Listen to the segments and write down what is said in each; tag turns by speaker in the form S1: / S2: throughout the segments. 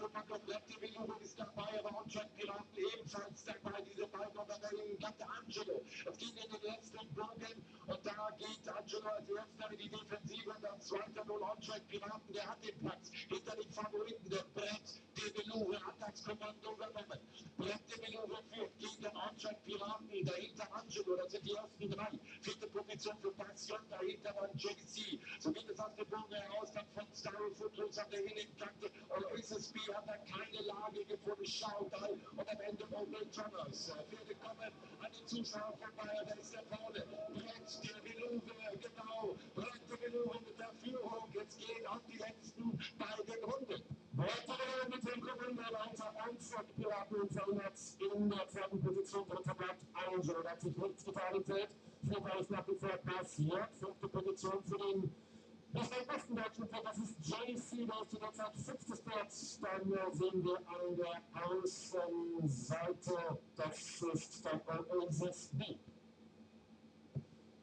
S1: Einsatzkommando Black Beluga ist dabei, aber Ontrack Piraten ebenfalls dabei. Diese beiden unter der Kante Angelo. Es geht in den letzten Bogen und da geht Angelo als erster in die Defensive und dann zweiter 0 Ontrack Piraten, der hat den Platz hinter den Favoriten, der Brett de Beluga, Attacks-Kommando übernommen. Brett de Beluga führt gegen den Ontrack Piraten, dahinter Angelo, das sind die ersten drei. Vierte Position für Passion, dahinter dann JC. So geht es aus dem Bogen heraus, dann von Starry Footloose an der Hintenkante. Oasis B hat da keine Lage gefunden, Schaugeil und am Ende Mobile Thomas. Pferde kommen an den Zuschauern vorbei, da ist der vorne. Brett der Beluga, genau. Brett der Beluga mit der Führung. Jetzt gehen auch die letzten beiden Runden. Brett der Beluga mit dem Gewinner weiter. Ontrack Piraten verhindert in der zweiten Position. Dritter bleibt Angelo, da hat sich nichts getan im Feld. Vierter ist nach wie vor passiert. Fünfte Position für den besten deutschen Pferd, das ist JC, der ist derzeit fünftes Pferd. Dann sehen wir an der Außenseite, das ist der Oasis B.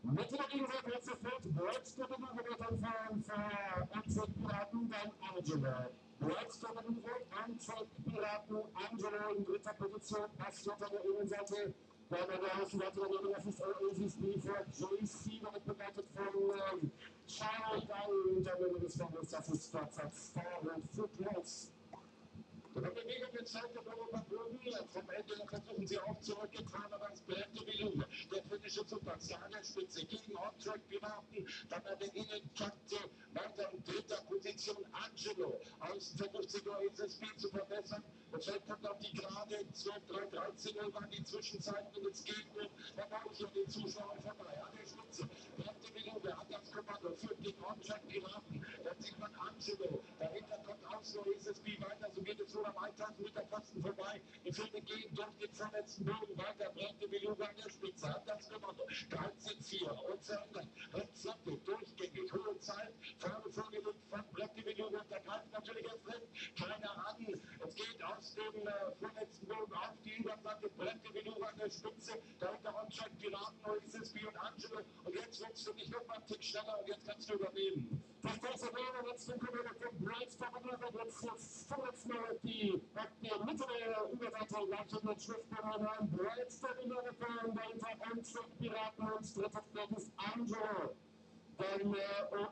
S1: Mit der Gegenseite jetzt sofort Brett der Beluga wird anfahren für Ontrack Piraten, dann Angelo. Brett der Beluga, Ontrack Piraten, Angelo in dritter Position, passiert an der Innenseite. Dann an der Außenseite daneben, das ist Oasis B für JC, wird begleitet von Charlie und am Ende des Tages, das ist derzeit Starry Footloose. Die Bewegung gezeigt hat Europa Bögen. Vom Ende versuchen sie auch zurückgetragen, aber es bleibt die Bewegung. Der britische Superstar an der Spitze gegen On-Track Piraten. Dann an der Innenkante weiter in dritter Position Angelo. Außen versucht sich Oasis B zu verbessern. Das Feld kommt auf die Gerade. 12, 3, 13 Uhr waren die Zwischenzeiten und jetzt geht nun der Bauch an den Zuschauern vorbei. An der Spitze bleibt die Bewegung. Hat das Kommando. Führt gegen On-Track Piraten. Dann sieht man Angelo. Dahinter kommt außen Oasis B weiter. So geht es so am 1000 Meter Pfosten vorbei. Die Pferde gehen durch den vorletzten Bogen weiter. Brett de Beluga an der Spitze. Hat das Kommando. 13-4 und zu Ende. Rezepte durchgängig. Hohe Zeit. Vorne vorgelegt von Brett de Beluga. Da greift natürlich erst recht keiner an. Es geht aus dem vorletzten Bogen auf die Überseite. Brett de Beluga an der Spitze. Dahinter Ontrack Piraten, Oasis B und Angelo. Und jetzt wird es für mich noch mal einen Tick schneller und jetzt kannst du übernehmen. Das große Wähler jetzt den Kommando von Brett de Beluga. Jetzt vorletzt mal die Mitte der Überseite gleich mit Schriftberater Brett der Beluga fahren. Dahinter Ontrack Piraten und drittes Pferd ist Angelo. Dann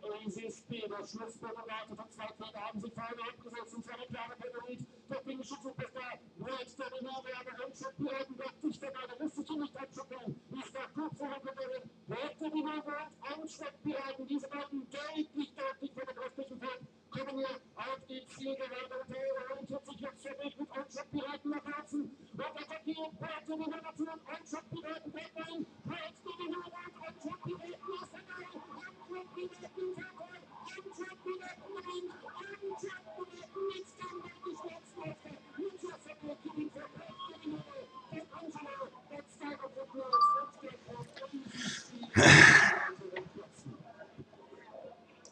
S1: Oasis B, der Schlussberater von zwei Pferden haben sich vorne abgesetzt und zwar eine klare Favorit. Der finnische Superstar Brett der Beluga, aber Ontrack Piraten wird sich dabei, der lässt sich hier nicht abschuppeln. Ist da gut zurückgekommen. Brett der Beluga und Ontrack Piraten, diese beiden deutlich von dem restlichen Feld kommen hier auf die Zielgerade und der orientiert sich jetzt für mich mit Ontrack Piraten nach außen und attackiert Brett der Beluga zu und Ontrack